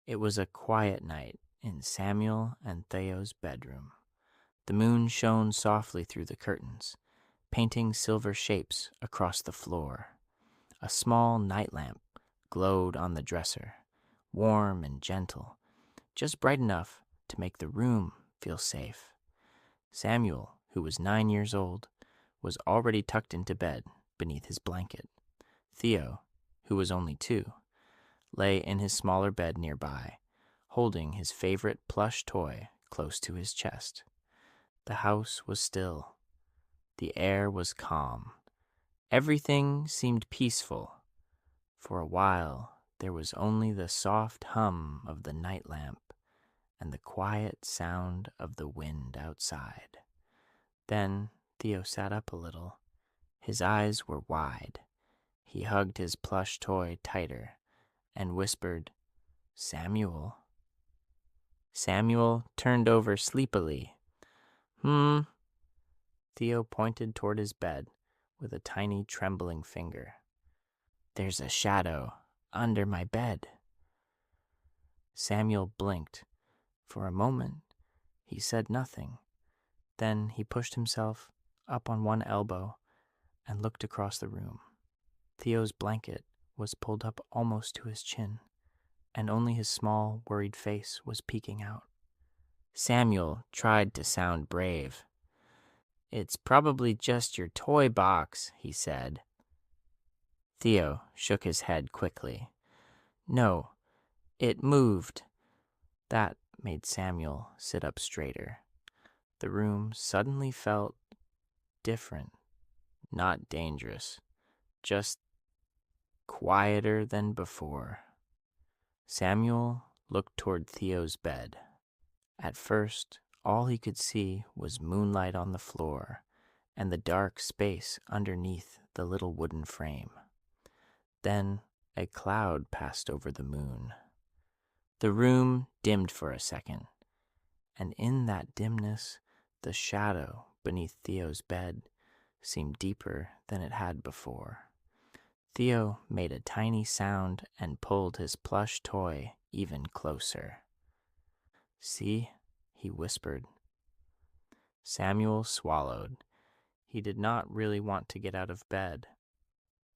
It was a quiet night in Samuel and Theo's bedroom. The moon shone softly through the curtains, painting silver shapes across the floor. A small night lamp glowed on the dresser, warm and gentle, just bright enough to make the room feel safe. Samuel, who was 9 years old, was already tucked into bed beneath his blanket. Theo, who was only 2, lay in his smaller bed nearby, holding his favorite plush toy close to his chest. The house was still. The air was calm. Everything seemed peaceful. For a while, there was only the soft hum of the night lamp and the quiet sound of the wind outside. Then Theo sat up a little. His eyes were wide. He hugged his plush toy tighter and whispered, "Samuel." Samuel turned over sleepily. Theo pointed toward his bed with a tiny trembling finger. "There's a shadow under my bed." Samuel blinked. For a moment, he said nothing. Then he pushed himself up on one elbow and looked across the room. Theo's blanket was pulled up almost to his chin, and only his small, worried face was peeking out. Samuel tried to sound brave. "It's probably just your toy box," he said. Theo shook his head quickly. "No, it moved." That made Samuel sit up straighter. The room suddenly felt different, not dangerous, just quieter than before. Samuel looked toward Theo's bed. At first, all he could see was moonlight on the floor and the dark space underneath the little wooden frame. Then a cloud passed over the moon. The room dimmed for a second, and in that dimness, the shadow beneath Theo's bed seemed deeper than it had before. Theo made a tiny sound and pulled his plush toy even closer. "See?" he whispered. Samuel swallowed. He did not really want to get out of bed,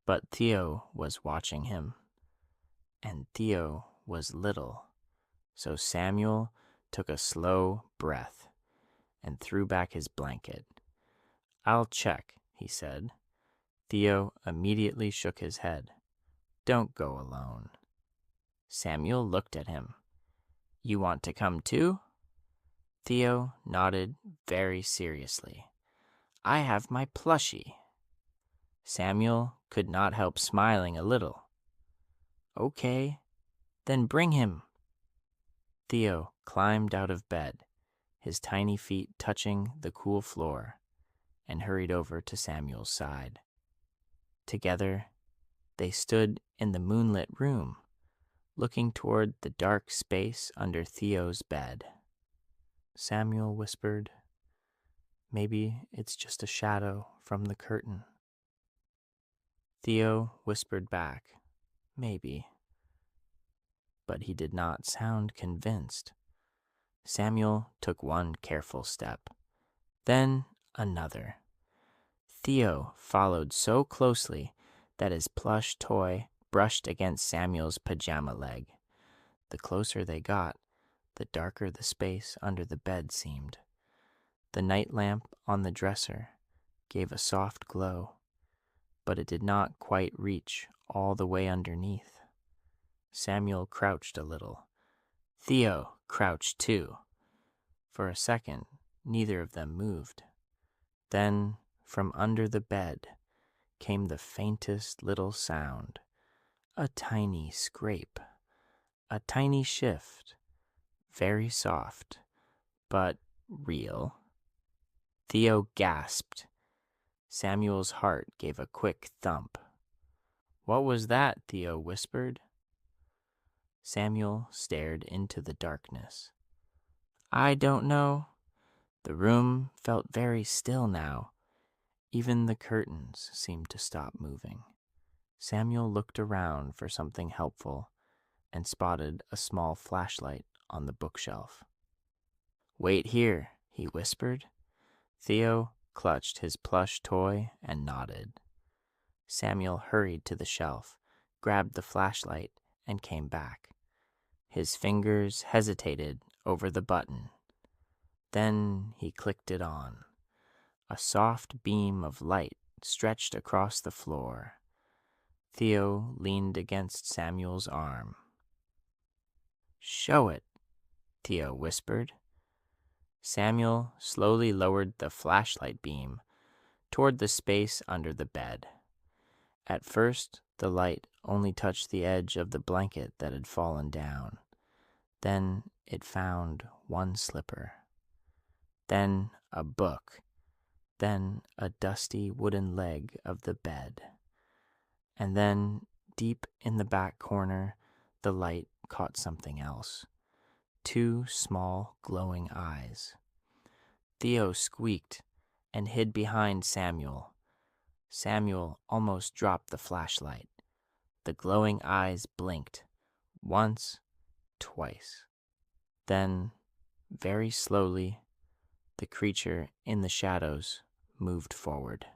but Theo was watching him, and Theo was little, so Samuel took a slow breath and threw back his blanket. "I'll check," he said. Theo immediately shook his head. "Don't go alone." Samuel looked at him. "You want to come too?" Theo nodded very seriously. "I have my plushie." Samuel could not help smiling a little. "Okay, then bring him." Theo climbed out of bed, his tiny feet touching the cool floor, and hurried over to Samuel's side. Together, they stood in the moonlit room, looking toward the dark space under Theo's bed. Samuel whispered, "Maybe it's just a shadow from the curtain." Theo whispered back, "Maybe." But he did not sound convinced. Samuel took one careful step, then another. Theo followed so closely that his plush toy brushed against Samuel's pajama leg. The closer they got, the darker the space under the bed seemed. The night lamp on the dresser gave a soft glow, but it did not quite reach all the way underneath. Samuel crouched a little. Theo crouched too. For a second, neither of them moved. Then, from under the bed, came the faintest little sound, a tiny scrape, a tiny shift, very soft, but real. Theo gasped. Samuel's heart gave a quick thump. "What was that?" Theo whispered. Samuel stared into the darkness. "I don't know." The room felt very still now. Even the curtains seemed to stop moving. Samuel looked around for something helpful, and spotted a small flashlight on the bookshelf. "Wait here," he whispered. Theo clutched his plush toy and nodded. Samuel hurried to the shelf, grabbed the flashlight, and came back. His fingers hesitated over the button. Then he clicked it on. A soft beam of light stretched across the floor. Theo leaned against Samuel's arm. "Show it," Theo whispered. Samuel slowly lowered the flashlight beam toward the space under the bed. At first, the light only touched the edge of the blanket that had fallen down. Then it found one slipper. Then a book. Then a dusty wooden leg of the bed. And then, deep in the back corner, the light caught something else. 2 small, glowing eyes. Theo squeaked and hid behind Samuel. Samuel almost dropped the flashlight. The glowing eyes blinked. Once, twice. Then, very slowly, the creature in the shadows moved forward.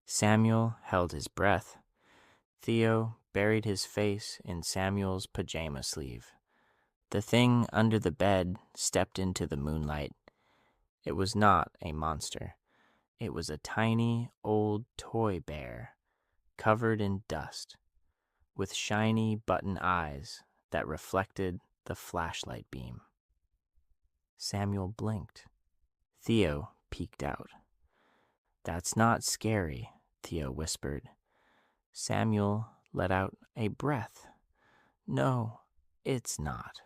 Samuel held his breath. Theo buried his face in Samuel's pajama sleeve. The thing under the bed stepped into the moonlight. It was not a monster. It was a tiny old toy bear, covered in dust, with shiny button eyes that reflected the flashlight beam. Samuel blinked. Theo peeked out. "That's not scary," Theo whispered. Samuel let out a breath. "No, it's not."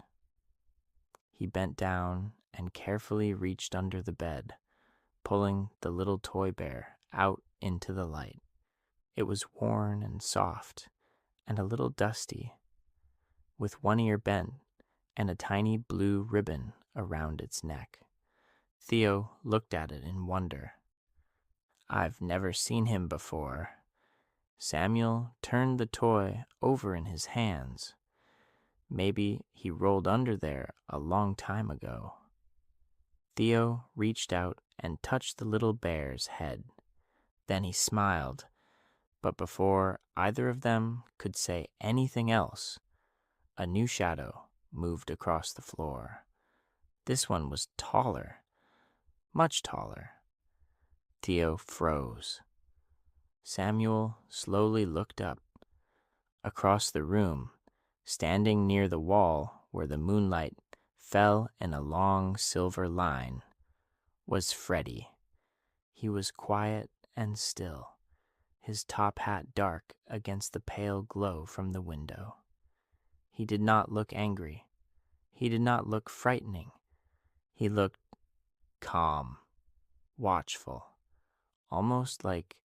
He bent down and carefully reached under the bed, pulling the little toy bear out into the light. It was worn and soft, and a little dusty, with one ear bent and a tiny blue ribbon around its neck. Theo looked at it in wonder. "I've never seen him before." Samuel turned the toy over in his hands. Maybe he rolled under there a long time ago. Theo reached out and touched the little bear's head. Then he smiled, but before either of them could say anything else, a new shadow moved across the floor. This one was taller, much taller. Theo froze. Samuel slowly looked up. Across the room, standing near the wall where the moonlight fell in a long silver line, was Freddy. He was quiet and still, his top hat dark against the pale glow from the window. He did not look angry. He did not look frightening. He looked calm, watchful, almost like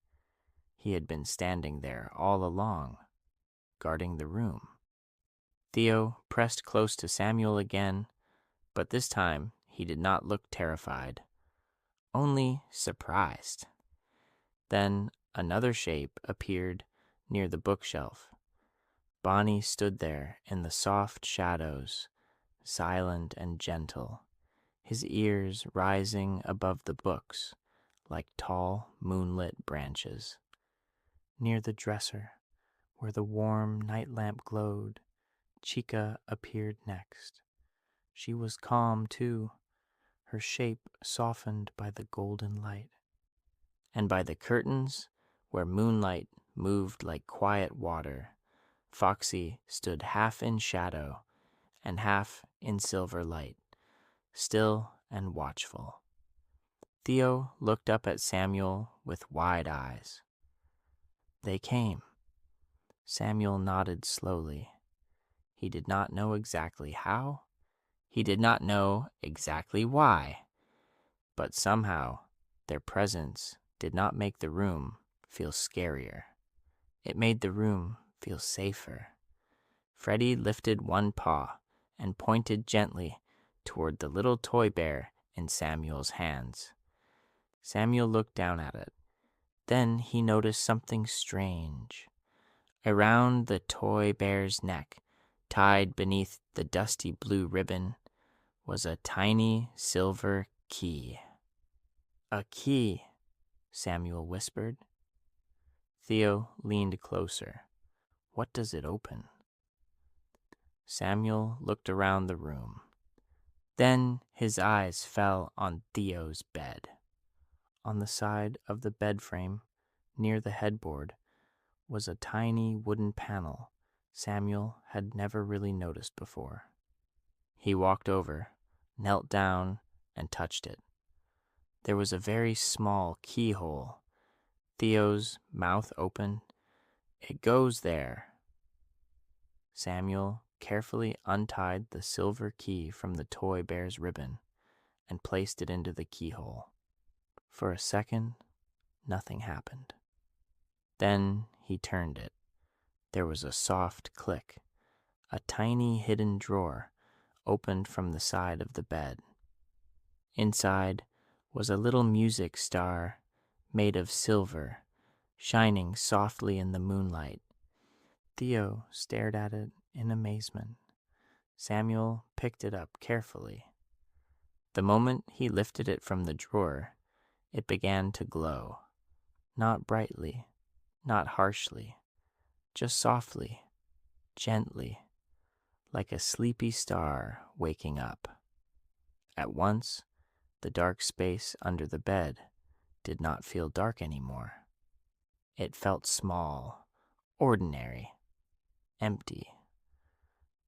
he had been standing there all along, guarding the room. Theo pressed close to Samuel again, but this time he did not look terrified, only surprised. Then another shape appeared near the bookshelf. Bonnie stood there in the soft shadows, silent and gentle, his ears rising above the books like tall moonlit branches. Near the dresser, where the warm night lamp glowed, Chica appeared next. She was calm too, her shape softened by the golden light. And by the curtains, where moonlight moved like quiet water, Foxy stood half in shadow and half in silver light, still and watchful. Theo looked up at Samuel with wide eyes. They came. Samuel nodded slowly. He did not know exactly how. He did not know exactly why. But somehow, their presence did not make the room feel scarier. It made the room feel safer. Freddy lifted one paw and pointed gently toward the little toy bear in Samuel's hands. Samuel looked down at it. Then he noticed something strange. Around the toy bear's neck, Tied beneath the dusty blue ribbon was a tiny silver key. "A key," Samuel whispered. Theo leaned closer. "What does it open?" Samuel looked around the room. Then his eyes fell on Theo's bed. On the side of the bed frame, near the headboard, was a tiny wooden panel Samuel had never really noticed before. He walked over, knelt down, and touched it. There was a very small keyhole. Theo's mouth opened. "It goes there." Samuel carefully untied the silver key from the toy bear's ribbon and placed it into the keyhole. For a second, nothing happened. Then he turned it. There was a soft click. A tiny hidden drawer opened from the side of the bed. Inside was a little music star made of silver, shining softly in the moonlight. Theo stared at it in amazement. Samuel picked it up carefully. The moment he lifted it from the drawer, it began to glow. Not brightly, not harshly, just softly, gently, like a sleepy star waking up. At once, the dark space under the bed did not feel dark anymore. It felt small, ordinary, empty.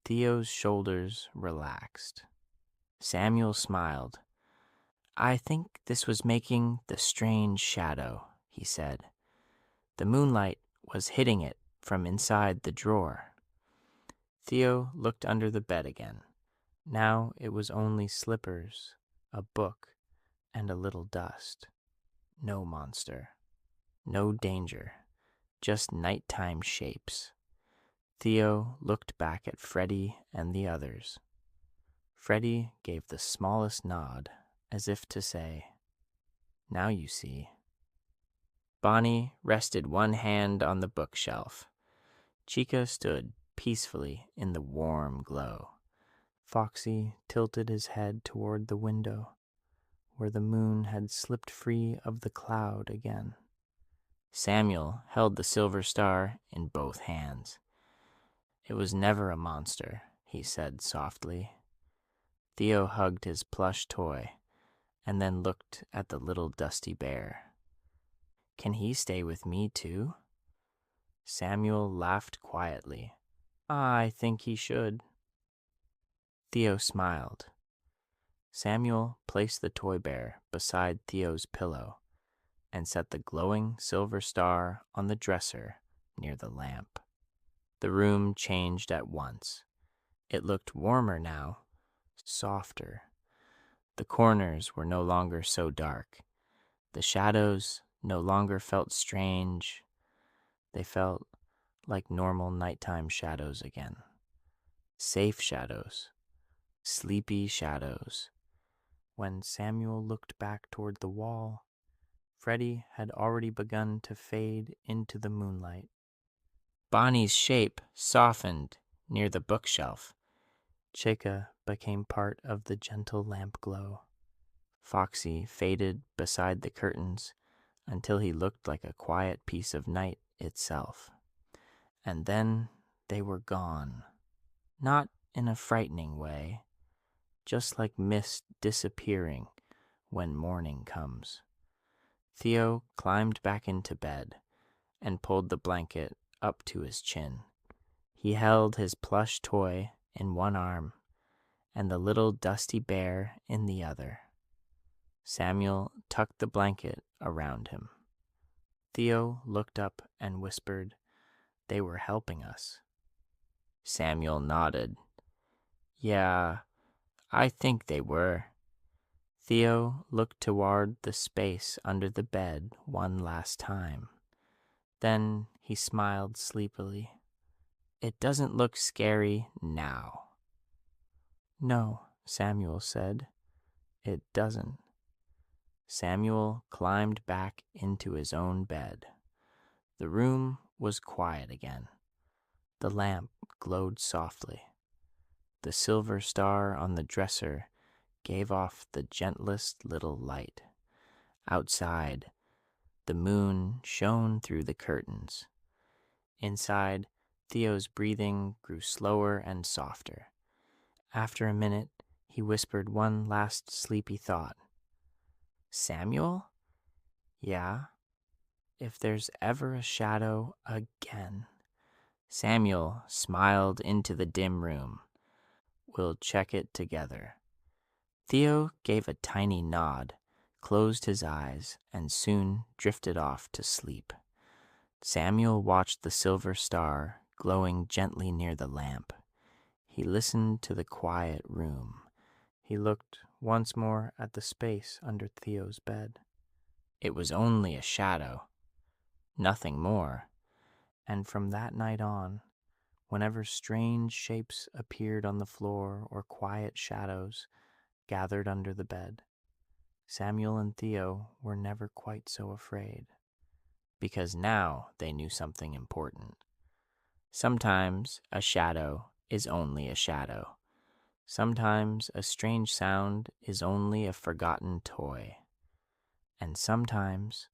Theo's shoulders relaxed. Samuel smiled. "I think this was making the strange shadow," he said. "The moonlight was hitting it from inside the drawer." Theo looked under the bed again. Now it was only slippers, a book, and a little dust. No monster. No danger. Just nighttime shapes. Theo looked back at Freddie and the others. Freddie gave the smallest nod, as if to say, "Now you see." Bonnie rested one hand on the bookshelf. Chica stood peacefully in the warm glow. Foxy tilted his head toward the window, where the moon had slipped free of the cloud again. Samuel held the silver star in both hands. "It was never a monster," he said softly. Theo hugged his plush toy and then looked at the little dusty bear. "Can he stay with me too?" Samuel laughed quietly. "I think he should." Theo smiled. Samuel placed the toy bear beside Theo's pillow and set the glowing silver star on the dresser near the lamp. The room changed at once. It looked warmer now, softer. The corners were no longer so dark. The shadows no longer felt strange. They felt like normal nighttime shadows again. Safe shadows. Sleepy shadows. When Samuel looked back toward the wall, Freddie had already begun to fade into the moonlight. Bonnie's shape softened near the bookshelf. Chica became part of the gentle lamp glow. Foxy faded beside the curtains until he looked like a quiet piece of night itself. And then they were gone. Not in a frightening way, just like mist disappearing when morning comes. Theo climbed back into bed and pulled the blanket up to his chin. He held his plush toy in one arm and the little dusty bear in the other. Samuel tucked the blanket around him. Theo looked up and whispered, "They were helping us." Samuel nodded. "Yeah, I think they were." Theo looked toward the space under the bed one last time. Then he smiled sleepily. "It doesn't look scary now." "No," Samuel said, "it doesn't." Samuel climbed back into his own bed. The room was quiet again. The lamp glowed softly. The silver star on the dresser gave off the gentlest little light. Outside, the moon shone through the curtains. Inside, Theo's breathing grew slower and softer. After a minute, he whispered one last sleepy thought. Samuel? Yeah, if there's ever a shadow again. Samuel smiled into the dim room. We'll check it together. Theo gave a tiny nod, closed his eyes, and soon drifted off to sleep. Samuel watched the silver star glowing gently near the lamp. He listened to the quiet room. He looked once more at the space under Theo's bed. It was only a shadow, nothing more. And from that night on, whenever strange shapes appeared on the floor or quiet shadows gathered under the bed, Samuel and Theo were never quite so afraid, because now they knew something important. Sometimes a shadow is only a shadow. Sometimes a strange sound is only a forgotten toy. And sometimes,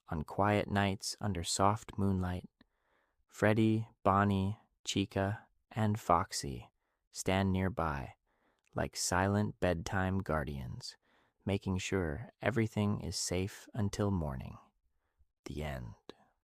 on quiet nights under soft moonlight, Freddie, Bonnie, Chica, and Foxy stand nearby like silent bedtime guardians, making sure everything is safe until morning. The end.